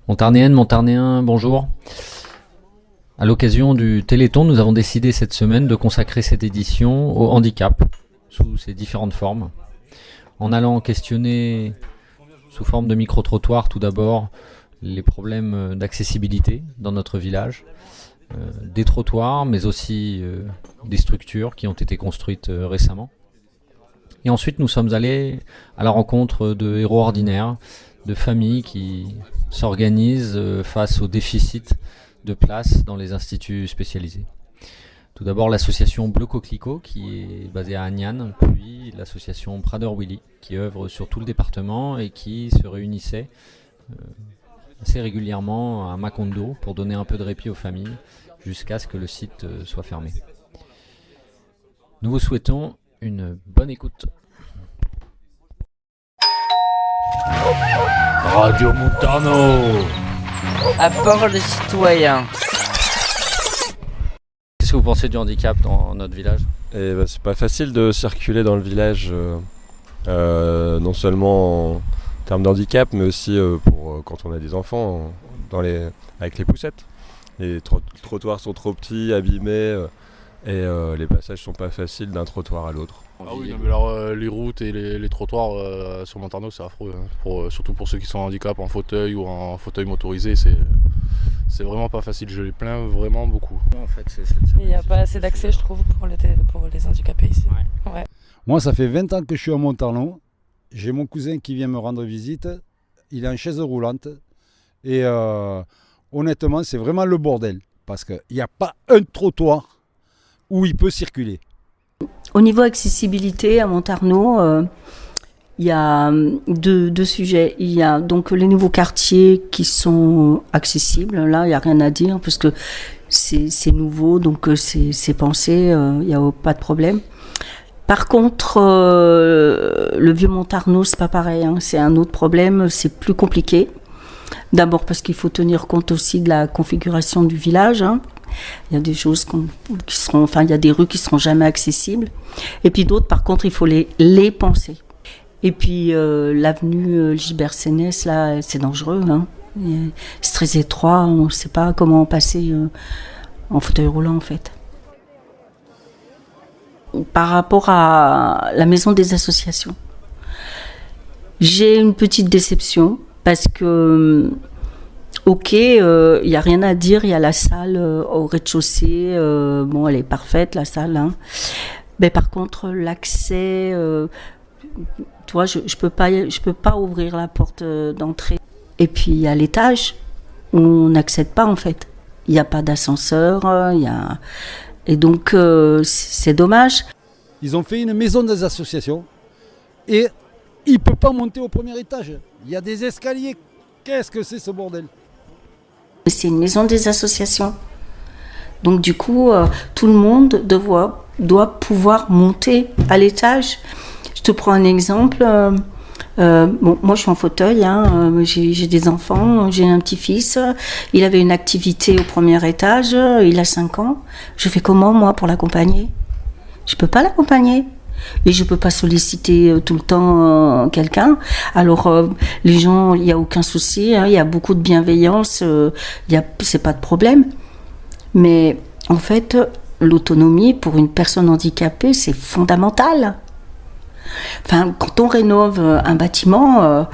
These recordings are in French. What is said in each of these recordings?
Montarnéennes, Montarnéens, bonjour. À l'occasion du Téléthon, nous avons décidé cette semaine de consacrer cette édition au handicap, sous ses différentes formes, en allant questionner, sous forme de micro-trottoir tout d'abord, les problèmes d'accessibilité dans notre village, des trottoirs, mais aussi des structures qui ont été construites récemment. Et ensuite, nous sommes allés à la rencontre de héros ordinaires, de familles qui s'organisent face au déficit de place dans les instituts spécialisés. Tout d'abord l'association Bleu Coquelicot qui est basée à Agnan, puis l'association Prader Willy qui œuvre sur tout le département et qui se réunissait assez régulièrement à Macondo pour donner un peu de répit aux familles jusqu'à ce que le site soit fermé. Nous vous souhaitons une bonne écoute. Radio Montano. À part les citoyens. Qu'est-ce que vous pensez du handicap dans notre village ? C'est pas facile de circuler dans le village, non seulement en termes d'handicap, mais aussi pour quand on a des enfants avec les poussettes. Les trottoirs sont trop petits, abîmés, et les passages sont pas faciles d'un trottoir à l'autre. Ah oui, non, mais alors, les routes et les trottoirs sur Montarno, c'est affreux. Surtout pour ceux qui sont en handicap, en fauteuil ou en fauteuil motorisé, c'est vraiment pas facile. Je les plains vraiment beaucoup. En fait, il n'y a pas assez d'accès, je trouve, pour les handicapés ici. Ouais. Moi, ça fait 20 ans que je suis à Montarno. J'ai mon cousin qui vient me rendre visite. Il est en chaise roulante. Et honnêtement, c'est vraiment le bordel. Parce qu'il n'y a pas un trottoir où il peut circuler. Au niveau accessibilité à Montarno, il y a deux sujets. Il y a donc les nouveaux quartiers qui sont accessibles. Là, il n'y a rien à dire parce que c'est nouveau, donc c'est pensé, il n'y a pas de problème. Par contre, le vieux Montarno, c'est pas pareil. C'est un autre problème, c'est plus compliqué. D'abord parce qu'il faut tenir compte aussi de la configuration du village. Il y a des choses il y a des rues qui seront jamais accessibles. Et puis d'autres, par contre, il faut les penser. Et puis l'avenue Gilbert Sénès, là, c'est dangereux. C'est très étroit. On ne sait pas comment passer en fauteuil roulant, en fait. Par rapport à la maison des associations, j'ai une petite déception parce que ok, il n'y a rien à dire, il y a la salle au rez-de-chaussée, elle est parfaite la salle. Mais par contre, l'accès, tu vois, je peux pas ouvrir la porte d'entrée. Et puis à l'étage, on n'accède pas en fait. Il n'y a pas d'ascenseur, et donc c'est dommage. Ils ont fait une maison des associations et il ne peut pas monter au premier étage. Il y a des escaliers. Qu'est-ce que c'est ce bordel ? C'est une maison des associations. Donc du coup, tout le monde doit pouvoir monter à l'étage. Je te prends un exemple. Moi je suis en fauteuil, j'ai des enfants, j'ai un petit-fils. Il avait une activité au premier étage, il a 5 ans. Je fais comment moi pour l'accompagner ? Je peux pas l'accompagner. Et je peux pas solliciter tout le temps quelqu'un. Alors les gens, il y a aucun souci, il y a beaucoup de bienveillance, c'est pas de problème. Mais en fait, l'autonomie pour une personne handicapée, c'est fondamental. Enfin, quand on rénove un bâtiment,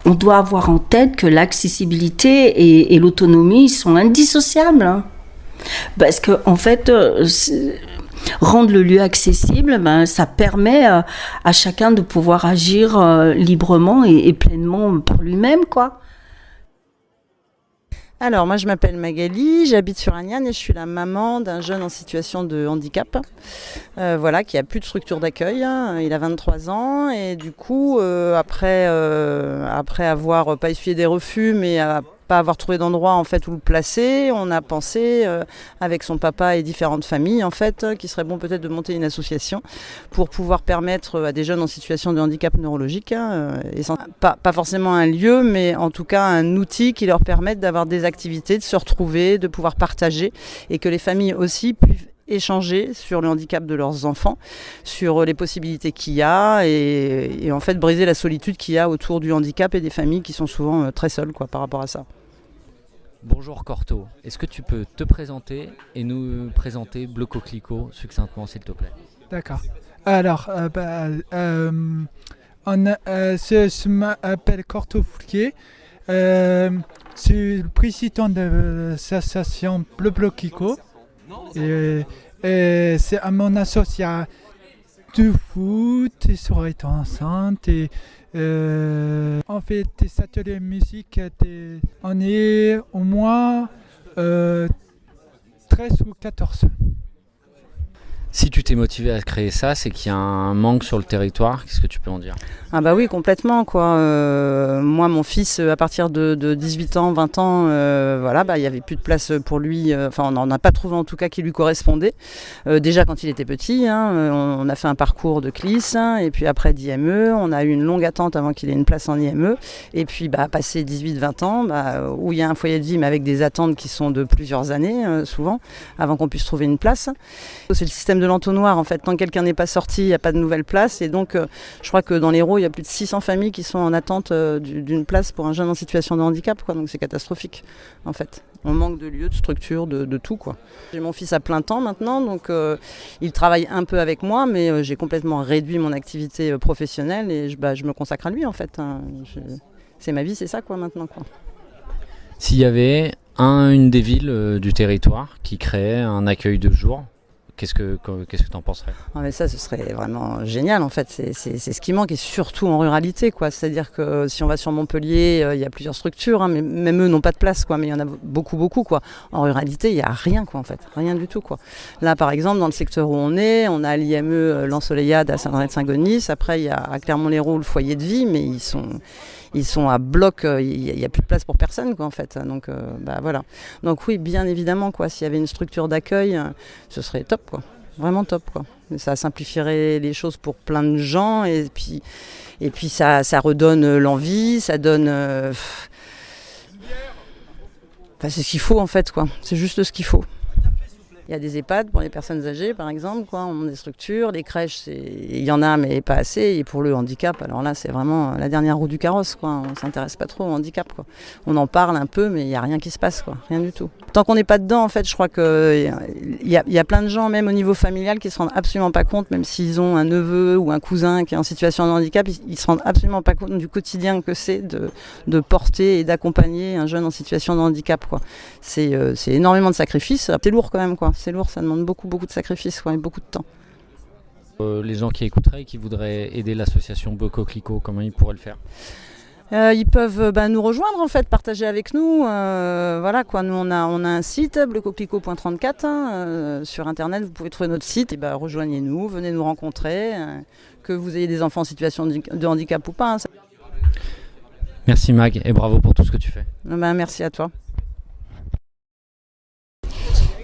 on doit avoir en tête que l'accessibilité et l'autonomie sont indissociables. Parce que en fait, rendre le lieu accessible, ça permet à chacun de pouvoir agir librement et pleinement pour lui-même, quoi. Alors, moi, je m'appelle Magali, j'habite sur Agnan et je suis la maman d'un jeune en situation de handicap, qui a plus de structure d'accueil. Il a 23 ans et du coup, après avoir pas essuyé des refus, mais pas avoir trouvé d'endroit en fait où le placer, on a pensé avec son papa et différentes familles en fait qu'il serait bon peut-être de monter une association pour pouvoir permettre à des jeunes en situation de handicap neurologique, pas forcément un lieu, mais en tout cas un outil qui leur permette d'avoir des activités, de se retrouver, de pouvoir partager et que les familles aussi puissent échanger sur le handicap de leurs enfants, sur les possibilités qu'il y a et en fait briser la solitude qu'il y a autour du handicap et des familles qui sont souvent très seules par rapport à ça. Bonjour Corto, est-ce que tu peux te présenter et nous présenter Bleu Coquelicot succinctement s'il te plaît? D'accord. Alors, je m'appelle Corto Fouquier. Je suis le président de l'association Bleu Coquelicot. Et c'est à mon association du foot, des soirées dansantes. Et, on fait des ateliers de musique. On est au moins 13 ou 14. Si tu t'es motivé à créer ça, c'est qu'il y a un manque sur le territoire. Qu'est-ce que tu peux en dire? Ah bah oui, complètement quoi. Moi, mon fils, à partir de 18 ans, 20 ans, voilà, bah il y avait plus de place pour lui. Enfin, on n'en a pas trouvé en tout cas qui lui correspondait. Déjà quand il était petit, on a fait un parcours de CLIS, et puis après d'IME, on a eu une longue attente avant qu'il ait une place en IME. Et puis, bah passé 18-20 ans, où il y a un foyer de vie, mais avec des attentes qui sont de plusieurs années, souvent, avant qu'on puisse trouver une place. C'est le système de l'entonnoir en fait. Tant que quelqu'un n'est pas sorti, il n'y a pas de nouvelle place. Et donc, je crois que dans l'Hérault, il y a plus de 600 familles qui sont en attente d'une place pour un jeune en situation de handicap, quoi. Donc c'est catastrophique en fait. On manque de lieux, de structures, de tout, quoi. J'ai mon fils à plein temps maintenant, donc il travaille un peu avec moi, mais j'ai complètement réduit mon activité professionnelle et je me consacre à lui en fait. C'est ma vie, c'est ça quoi maintenant, quoi. S'il y avait une des villes du territoire qui créait un accueil de jour, qu'est-ce que tu en penserais? Ah mais ça, ce serait vraiment génial en fait, c'est ce qui manque, et surtout en ruralité, quoi. C'est-à-dire que si on va sur Montpellier, il y a plusieurs structures, mais même eux n'ont pas de place, quoi. Mais il y en a beaucoup quoi. En ruralité, il n'y a rien, quoi, en fait, rien du tout, quoi. Là par exemple, dans le secteur où on est, on a l'IME l'Ensoleillade à Saint-André-de-Saint-Gonis. Après il y a à Clermont-Lérault le foyer de vie, mais ils sont à bloc, il n'y a plus de place pour personne, quoi, en fait. Donc voilà. Donc oui, bien évidemment, quoi, s'il y avait une structure d'accueil, ce serait top, quoi. Vraiment top, quoi. Ça simplifierait les choses pour plein de gens, et puis ça redonne l'envie, ça donne. C'est ce qu'il faut en fait, quoi. C'est juste ce qu'il faut. Il y a des EHPAD pour les personnes âgées, par exemple, quoi. On a des structures, des crèches, il y en a, mais pas assez. Et pour le handicap, alors là, c'est vraiment la dernière roue du carrosse, quoi. On ne s'intéresse pas trop au handicap, quoi. On en parle un peu, mais il n'y a rien qui se passe, quoi. Rien du tout. Tant qu'on n'est pas dedans, en fait, je crois qu'il y a plein de gens, même au niveau familial, qui ne se rendent absolument pas compte, même s'ils ont un neveu ou un cousin qui est en situation de handicap, ils ne se rendent absolument pas compte du quotidien que c'est de porter et d'accompagner un jeune en situation de handicap, quoi. C'est énormément de sacrifices. C'est lourd quand même, quoi. C'est lourd, ça demande beaucoup de sacrifices, quoi, et beaucoup de temps. Les gens qui écouteraient et qui voudraient aider l'association Bleu Coquelicot, comment ils pourraient le faire? Ils peuvent nous rejoindre en fait, partager avec nous. Voilà quoi, nous on a un site bleucoquelicot.34 sur internet, vous pouvez trouver notre site. Et rejoignez-nous, venez nous rencontrer, que vous ayez des enfants en situation de handicap ou pas. Merci Mag et bravo pour tout ce que tu fais. Merci à toi.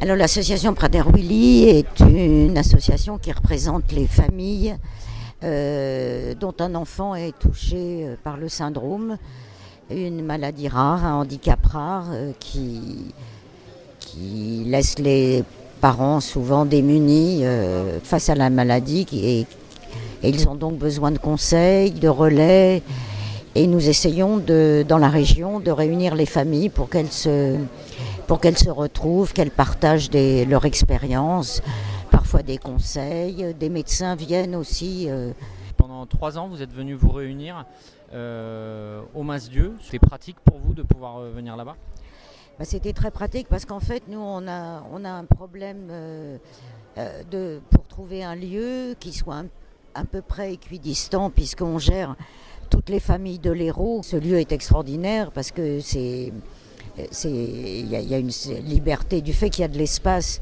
Alors l'association Prader-Willi est une association qui représente les familles dont un enfant est touché par le syndrome, une maladie rare, un handicap rare qui laisse les parents souvent démunis face à la maladie et ils ont donc besoin de conseils, de relais, et nous essayons dans la région de réunir les familles pour qu'elles se retrouvent, qu'elles partagent leur expérience, parfois des conseils. Des médecins viennent aussi. Pendant 3 ans, vous êtes venus vous réunir au Mas-Dieu. C'était pratique pour vous de pouvoir venir là-bas? C'était très pratique parce qu'en fait, nous, on a un problème pour trouver un lieu qui soit à peu près équidistant, puisqu'on gère toutes les familles de l'Hérault. Ce lieu est extraordinaire parce que il y a une liberté du fait qu'il y a de l'espace.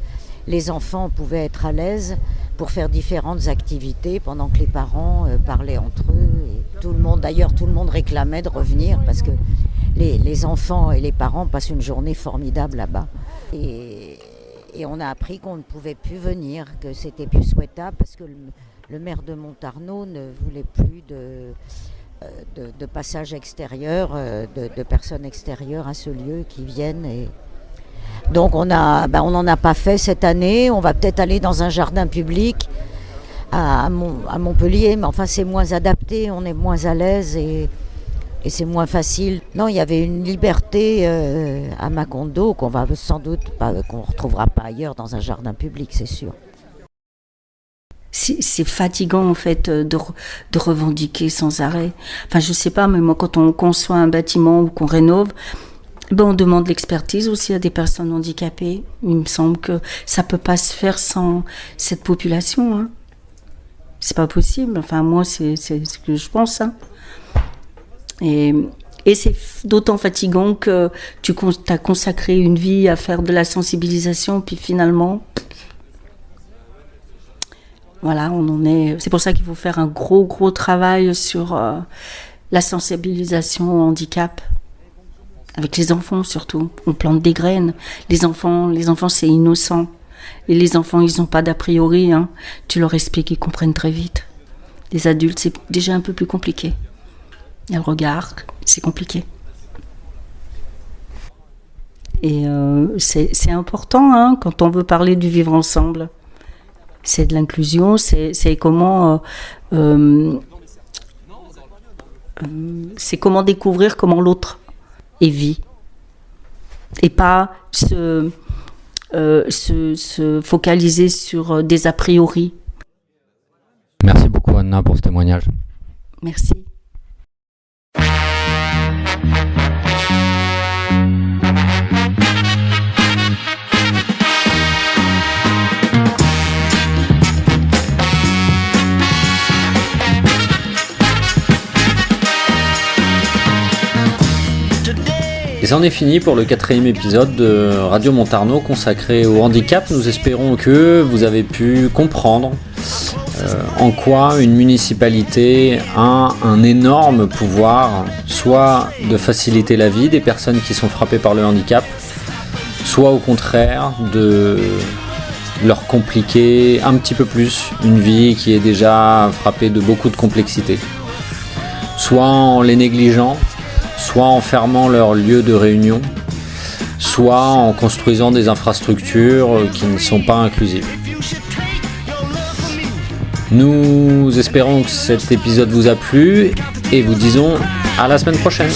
Les enfants pouvaient être à l'aise pour faire différentes activités pendant que les parents parlaient entre eux. Et tout le monde réclamait de revenir parce que les enfants et les parents passent une journée formidable là-bas. Et on a appris qu'on ne pouvait plus venir, que c'était plus souhaitable parce que le maire de Montarnot ne voulait plus de passage extérieur, de personnes extérieures à ce lieu qui viennent. Et donc on n'en a pas fait cette année. On va peut-être aller dans un jardin public à Montpellier, mais enfin c'est moins adapté, on est moins à l'aise et et c'est moins facile. Non, il y avait une liberté à Macondo qu'on va sans doute pas, qu'on retrouvera pas ailleurs dans un jardin public, c'est sûr. C'est fatigant en fait de revendiquer sans arrêt. Enfin, je sais pas, mais moi quand on conçoit un bâtiment ou qu'on rénove, on demande l'expertise aussi à des personnes handicapées. Il me semble que ça peut pas se faire sans cette population. Hein. C'est pas possible. Enfin, moi, c'est ce que je pense. Hein. Et c'est d'autant fatigant que tu as consacré une vie à faire de la sensibilisation, puis finalement, voilà, on en est. C'est pour ça qu'il faut faire un gros travail sur la sensibilisation au handicap. Avec les enfants surtout, on plante des graines. Les enfants c'est innocent. Et les enfants, ils n'ont pas d'a priori. Hein. Tu leur expliques, ils comprennent très vite. Les adultes, c'est déjà un peu plus compliqué. Il y a le regard, c'est compliqué. Et c'est important hein, quand on veut parler du vivre ensemble. C'est de l'inclusion, c'est comment... c'est comment découvrir comment l'autre et vit et pas se focaliser sur des a priori. Merci beaucoup Anna pour ce témoignage. Merci. Et c'en est fini pour le 4e épisode de Radio Montarno consacré au handicap. Nous espérons que vous avez pu comprendre en quoi une municipalité a un énorme pouvoir, soit de faciliter la vie des personnes qui sont frappées par le handicap, soit au contraire de leur compliquer un petit peu plus une vie qui est déjà frappée de beaucoup de complexité. Soit en les négligeant, soit en fermant leur lieu de réunion, soit en construisant des infrastructures qui ne sont pas inclusives. Nous espérons que cet épisode vous a plu et vous disons à la semaine prochaine.